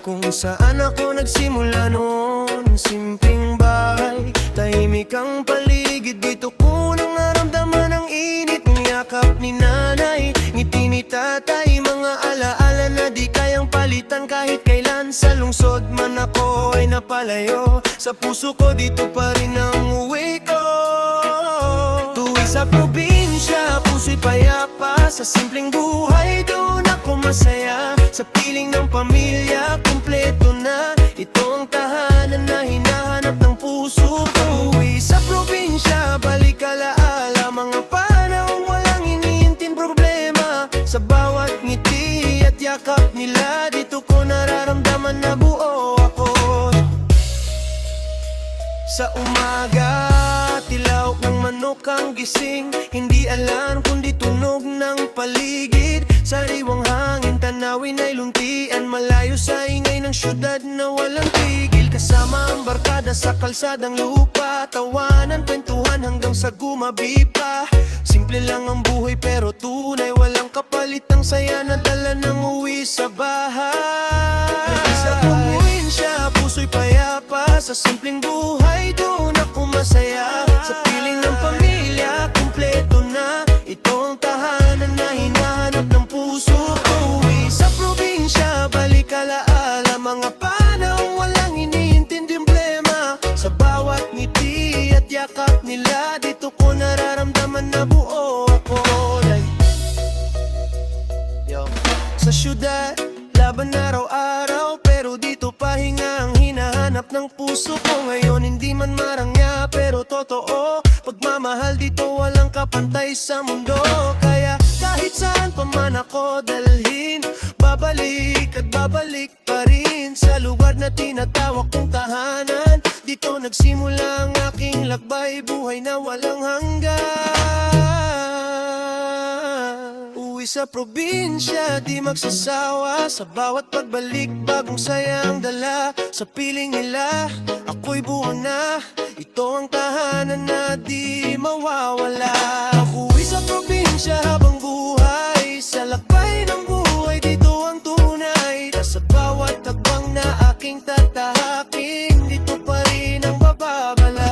Kung saan ako nagsimula noon, simpleng bahay, tahimik ang paligid. Dito ko nang naramdaman ang init ng yakap ni nanay, ngiti ni tatay, mga alaala na di kayang palitan kahit kailan. Sa lungsod man ako ay napalayo, sa puso ko dito pa rin ang uwi ko. Tuwi sa probinsya, puso'y payapa, sa simpleng buhay doon ako masaya. Sa piling ng pamilya, kumpleto na, ito ang tahanan na hinahanap ng puso ko. Uwi sa probinsya, balik alaala, mga panahong walang iniintin problema. Sa bawat ngiti at yakap nila, dito ko nararamdaman na buo ako. Sa umaga, tilaw ng manok ang gising, hindi alam kundi tunog ng paligid. Sariwang hangin, tanawin ay luntian, malayo sa ingay ng syudad na walang tigil. Kasama ang barkada sa kalsadang lupa, tawanan, kwentuhan hanggang sa gumabi pa. Simple lang ang buhay pero tunay, walang kapalit ang saya na dala ng uwi sa bahay. Sa probinsya, puso'y payapa, sa simpleng buhay doon ako masaya. Sa piling ng pamilya, kumpleto na, ito ang tahanan na hinahanap ng puso ko. Uwi sa probinsya, balik alaala, mga panahong walang iniintinding problema. Sa bawat ngiti at yakap nila, dito ko nararamdaman na buo ako. Sa syudad, laban araw-araw, pero dito pahinga ang hinahanap ng puso ko. Ngayon hindi man marangya pero totoo, pagmamahal dito walang kapantay sa mundo. Kaya kahit saan pa man ako dalhin, babalik at babalik pa rin sa lugar na tinatawag kong tahanan. Dito nagsimula ang aking lakbay, buhay na walang hanggan. Uwi sa probinsya, di magsasawa, sa bawat pagbalik bagong sayang dala. Sa piling nila, ako'y buo na, ito ang tahanan na di mawawala. Uwi sa probinsya habang buhay, sa lakbay ng buhay dito ang tunay. Sa bawat tagbang na aking tatahakin, dito pa rin ang bababala.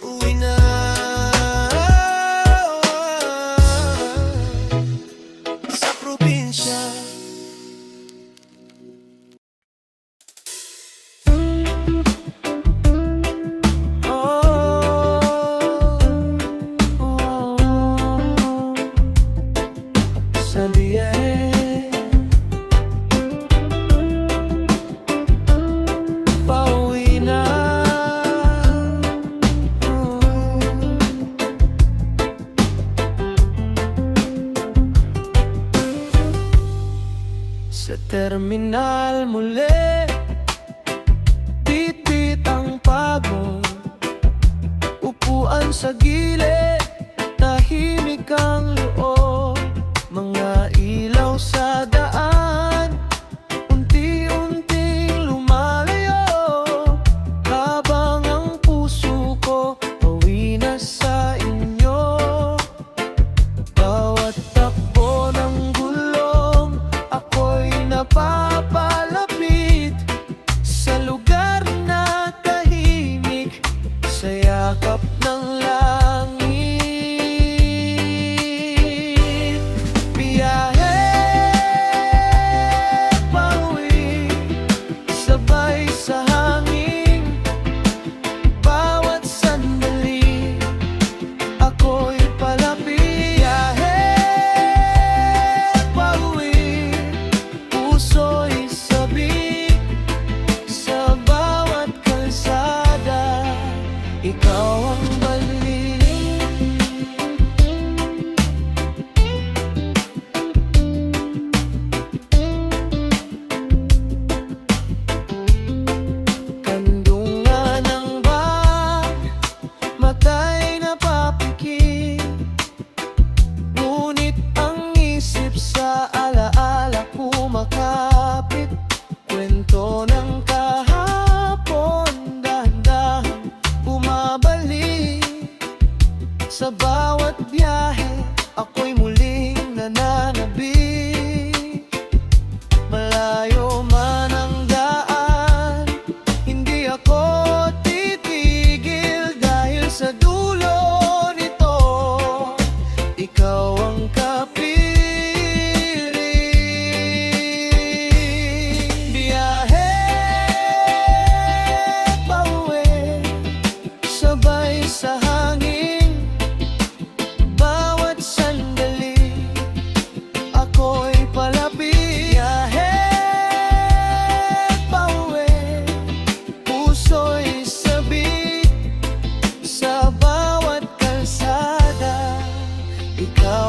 Uwi na sa probinsya. Pauwi na. Sa terminal muli, titip ang pagod, upuan sa gilid, tahimik ang loob. Mga ilaw sa daan, unti-unting lumalayo, habang ang puso ko pauwi na sa inyo. Bawat takbo ng gulong, ako'y napapalapit sa lugar na tahimik, sa yakap ng langit.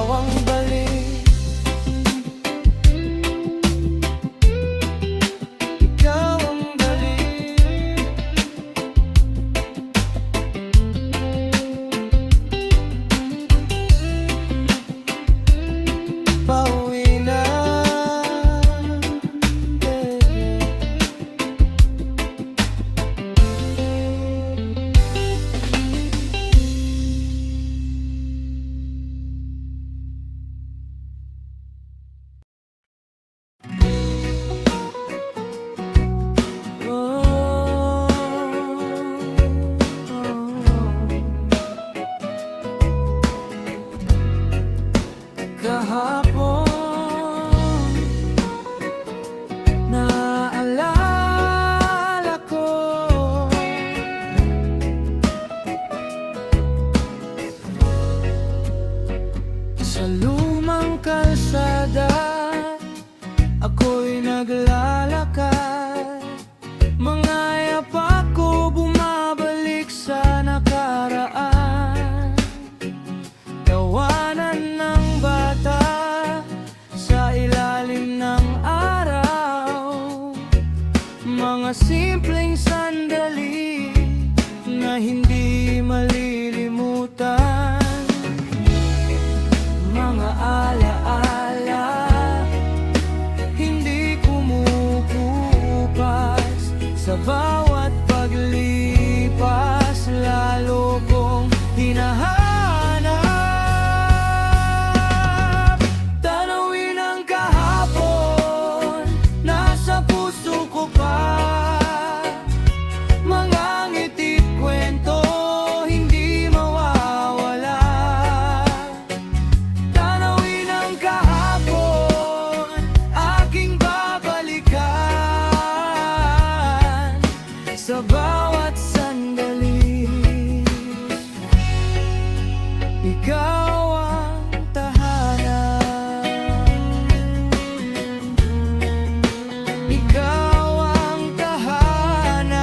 ang balik. Ikaw ang balik. Pauwi na. Kahapon, naalala ko sa lumang kalsada, ako'y naglalakad. Mga yapak ko bumabalik sa nakaraan. Tawanan ng bata sa ilalim ng araw. Mga simpleng sandali na hindi malilimutan. Mga alaala hindi kumukupas. Sa bawat paglipas, lalo kong hinahanap. Tanawin ang kahapon, nasa puso ko pa. Mga ngiti't kwento, hindi mawawala. Tanawin ang kahapon, aking babalikan. Sa bawat sandali, ikaw ang tahanan. Ikaw ang tahanan.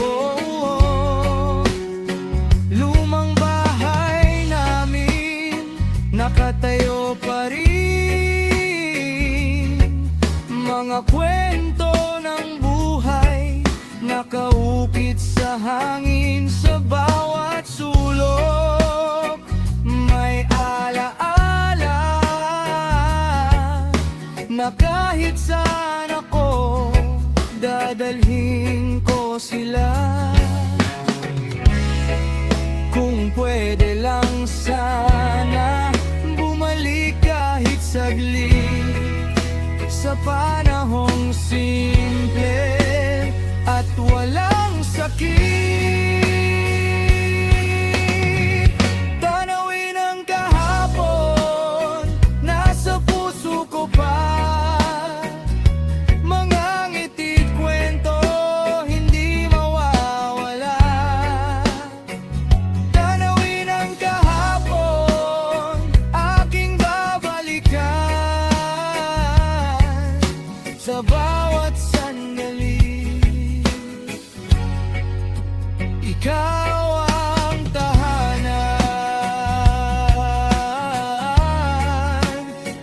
Oh, oh. Lumang bahay namin, nakatayo pa rin. Mga kwento ng buhay, nakaukit sa hangin. Sa bawat sulok, may alaala na kahit saan ako, dadalhin ko sila. Kung pwede lang sana, bumalik kahit saglit sa panahong simple at walang sakit. Tanawin ang kahapon, nasa puso ko pa. Mga ngiti't kwento, hindi mawawala. Tanawin ang kahapon, aking babalikan. Sa bawat sandali, ikaw ang tahanan.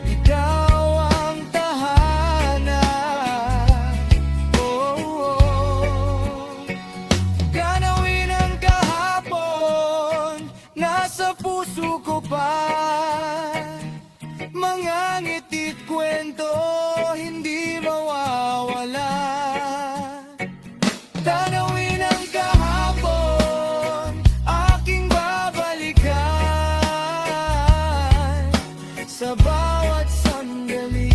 Ikaw ang tahanan. Oh, oh. Tanawin ang kahapon, nasa puso ko pa. Mga ngiti't kwento, hindi mawawala. Tanawin ang kahapon, aking babalikan. Sa bawat sandali,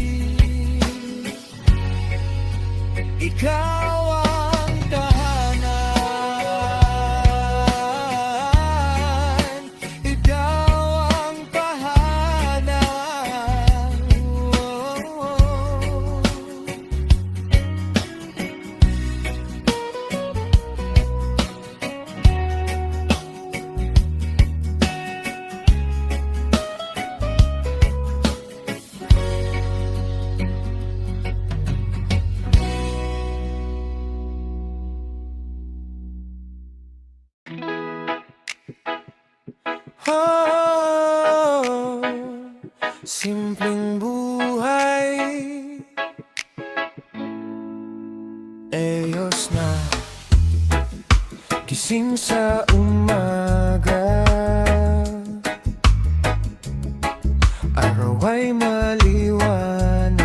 ikaw ang tahanan. Ikaw ang tahanan. Oh, oh. Simpleng buhay, ayos na. Gising sa umaga, araw ay maliwanag,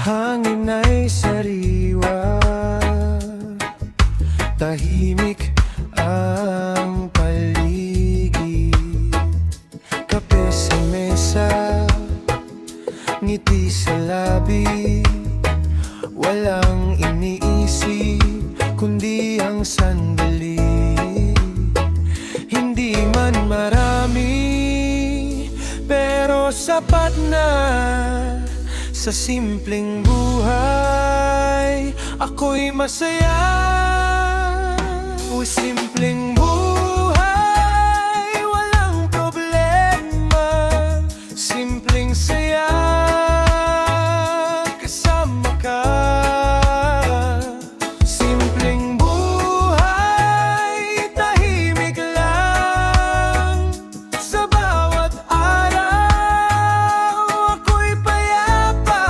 hangin ay sariwa, tahimik ang paligid. Kape sa mesa, ngiti sa labi, walang iniisip kundi ang sandali. Hindi man marami, pero sapat na. Sa simpleng buhay, ako'y masaya. O simpleng buhay, walang problema. Simpleng saya, kasama ka. Simpleng buhay, tahimik lang. Sa bawat araw, ako'y payapa.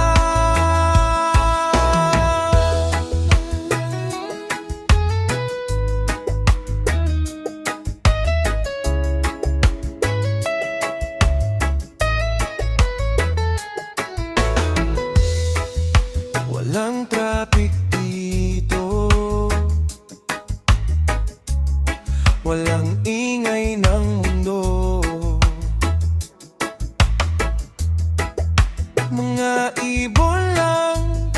Walang traffic dito, walang ingay ng mundo. Mga ibon lang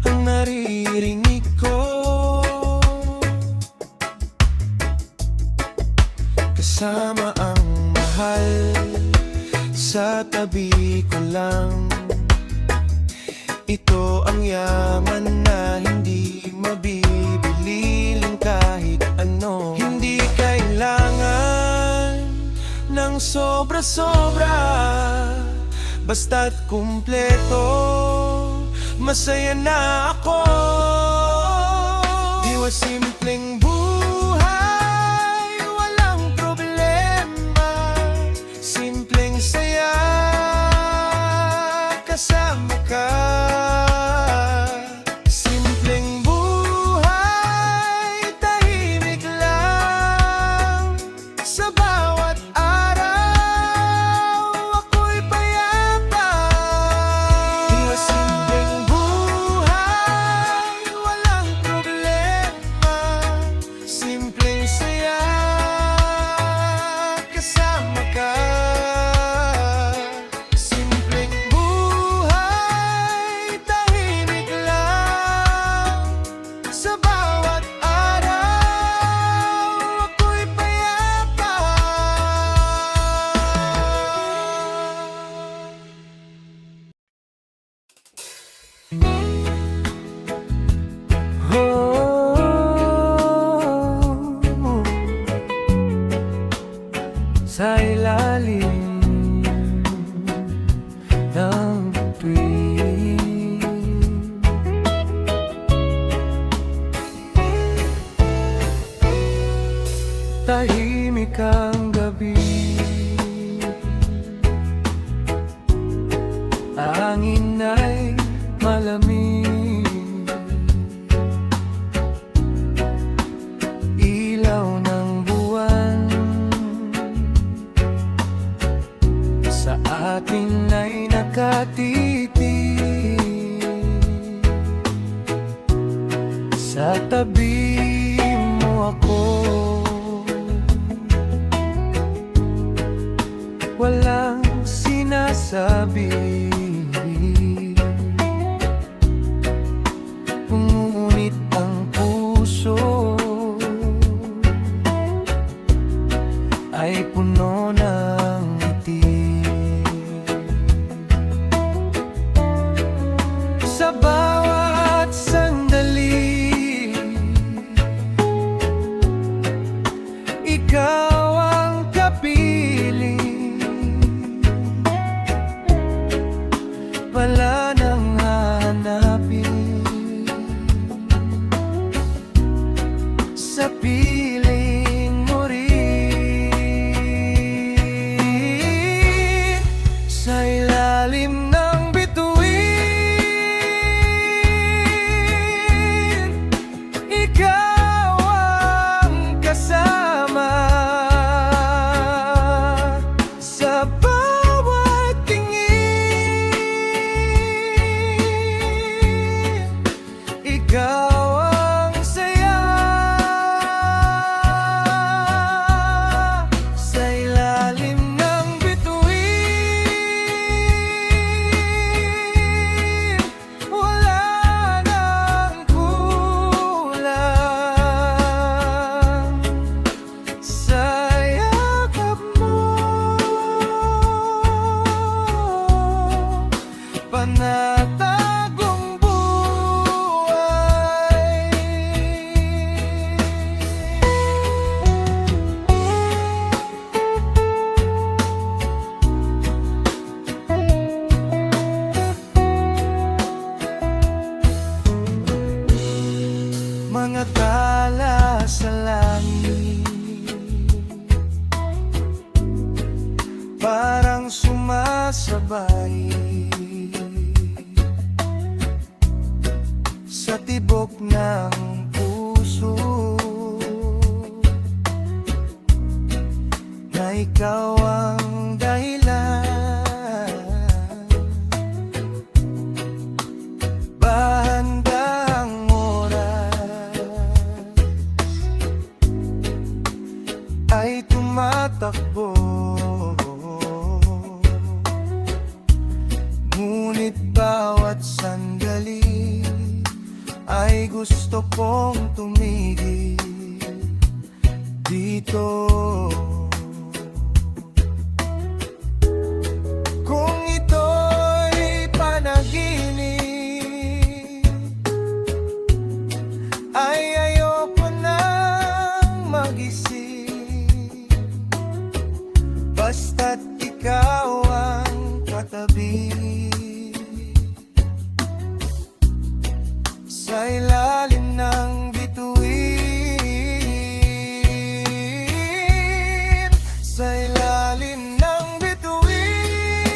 ang naririnig ko, kasama ang mahal sa tabi ko lang. Ito ang yaman na hindi mabibili lang kahit ano. Hindi kailangan ng sobra-sobra, basta't kumpleto, masaya na ako. Diwa simpleng buhay, walang problema. Simpleng saya, kasama ka. Simpleng buhay, tahimik lang. Sa bawat araw, ako'y payapa. Diwa simpleng buhay, walang problema. Simpleng saya, kasama ka. Simpleng buhay, tahimik lang. Sa bawat araw, ako'y payapa. Sa ilalim ng bituin, tahimik ang gabi, hangin ay malamig, ilaw ng buwan sa atin ay nakatitig. Sa tabi mo ako, walang sinasabi, ngunit ang puso ay puno ng ngiti. Sa bawat sandali, ikaw ang kapiling. Wala nang hanapin sa piling mo rin. sumasabay sa tibok ng puso, na ikaw ang dahilan. Bahandang oras ay tumatakbo, ngunit bawat sandali ay gusto kong tumigil dito. Kung ito'y panaginip, ay ayoko nang magising, basta't ikaw ang katabi. Sa ilalim ng bituin, sa ilalim ng bituin,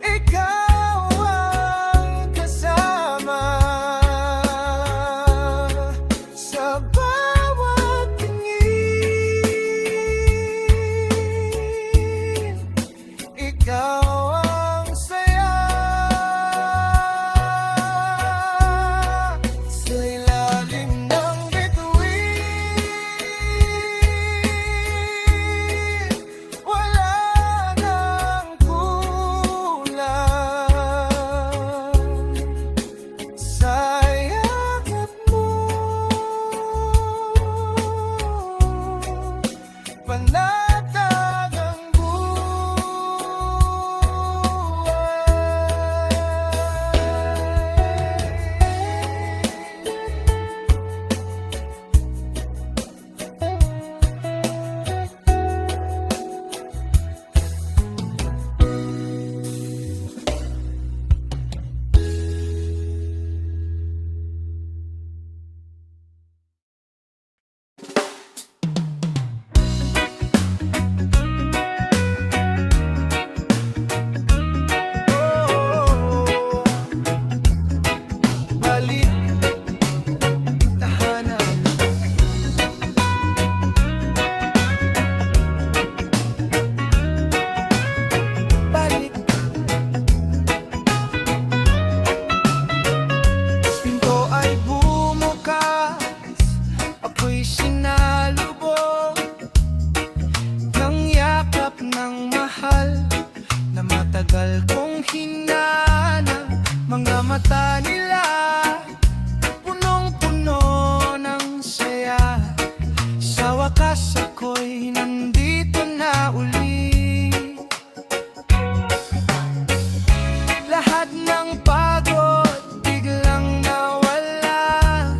ikaw ang kasama sa bawat tingin. Ikaw ang saya sa ilalim ng bituin. Wala nang kulang sa yakap mo. Panatag ang balik tahanan. Balik. Pinto ay bumukas, ako'y sinalubong ng yakap ng mahal na matagal kong hinana. Mga mata nila punong-puno ng saya. Sa wakas ako'y nandito na uli. Lahat ng pagod biglang nawala,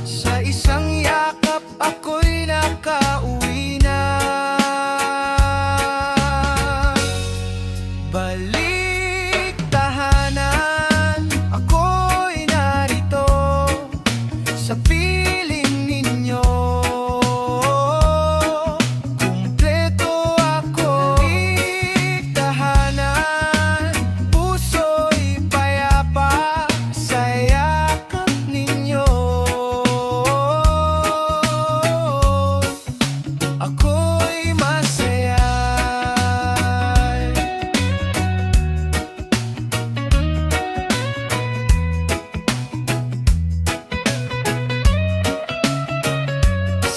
sa isang yakap ako'y nakauwi na. Balik tahanan, ako'y narito sa piling ninyo. Kumpleto ako. Balik tahanan, puso'y payapa sa yakap ninyo. Ako'y masaya.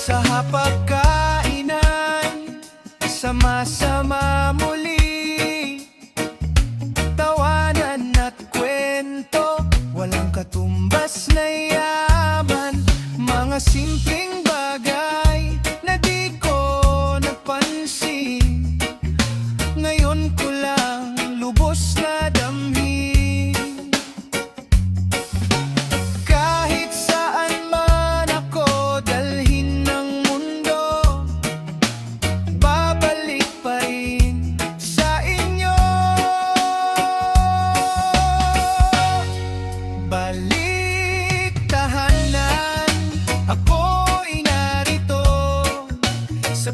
Sa hapagkainan, sama-sama muli, tawanan at kwento, walang katumbas na yaman. Mga simpleng bagay na di ko napansin, ngayon ko lang lubos na damhin. Kahit saan man ako dalhin ng mundo, babalik pa rin sa inyo. Balik tahanan, ako'y narito sa